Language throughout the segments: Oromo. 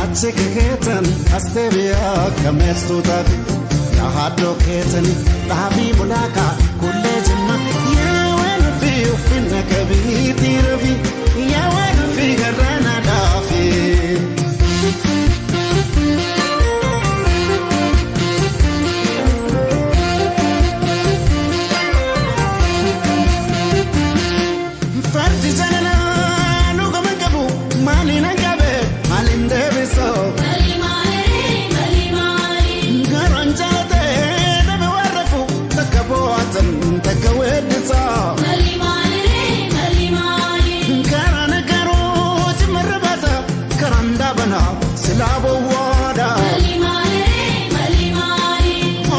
Atsikkeetan asteebiyaa kameestuutaaf yaaddo keetan dhaabii mul'aaka kullee jimma yaawwan fi uffinna kabiitii rafi yaawwan fi garraana dhaafi. Fardi jaalala nuga mangabu maali nangabe maali ndeebiso. Silabo wada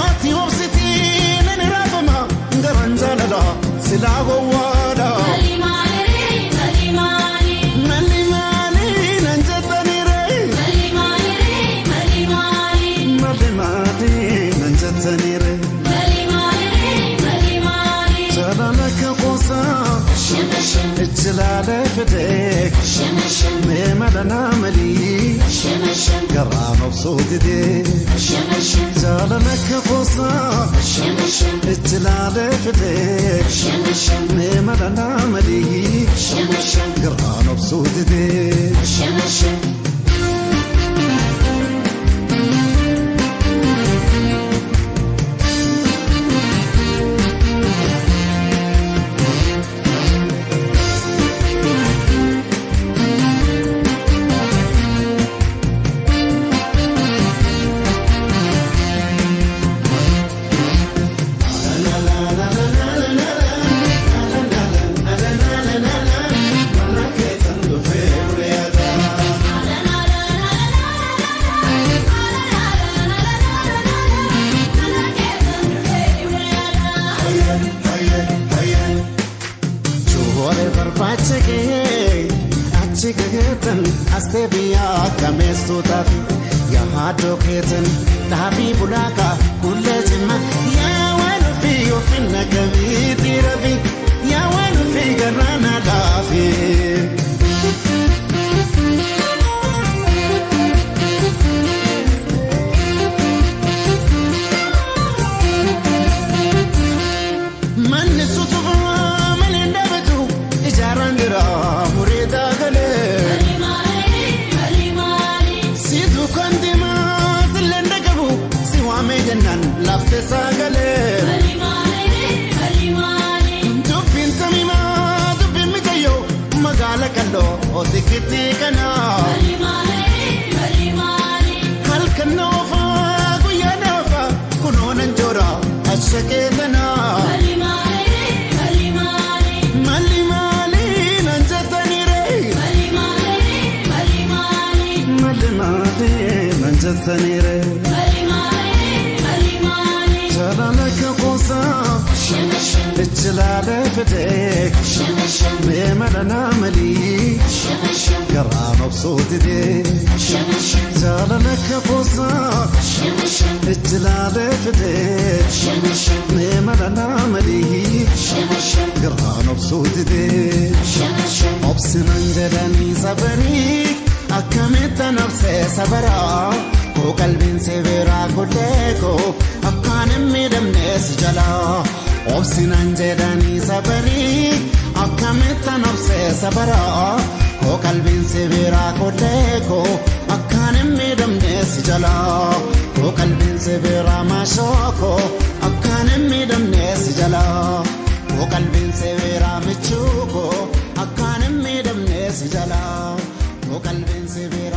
Ati obsiti nani rafama Ngaranjalada Silabo wada Malimani nanjatanire Malimani nanjatanire Jalanaka kosa Ijlale fidek Memadana mali Garam obsodide Jalanaka kosa Ijlale fidek Memadana mali Garam obsodide Atsikkeetan asteebiyaa kameestuutaaf yaaddo keetan dhaabii mul'aaka kullee jimma yaawwan fi uffinna kabiitii rafi yaawwan fi garraana dhaafi. Manni sutufa malee ndaabatu ijaaraan jira mureeda galee. Situ kandima silenda gabu siwame jennan lafte sagalee. Dubbin tamima dubbin mikayo magaala kalloo otikiti kana. Halkan noofa guyyaa noofa kunoonan joora ashakee kana. Tanire Jalanaka kosa Ijlale fidek Memadana mali Garam obsodide Jalanaka kosa Ijlale fidek Memadana mali Garam obsodide Obsinan jedhani sabari Akkamita nafse sabara Ko qalbiin seveera kodheeko akkaan hin miidhamnes jala obsinaan jedhanii sabarii akkamitti nafsee sabara ko qalbiin seveera kodheeko akkaan hin miidhamnes jala ko qalbiin seveera maashooko akkaan hin miidhamnes jala ko qalbiin seveera michuuko akkaan hin miidhamnes jala ko qalbiin seveera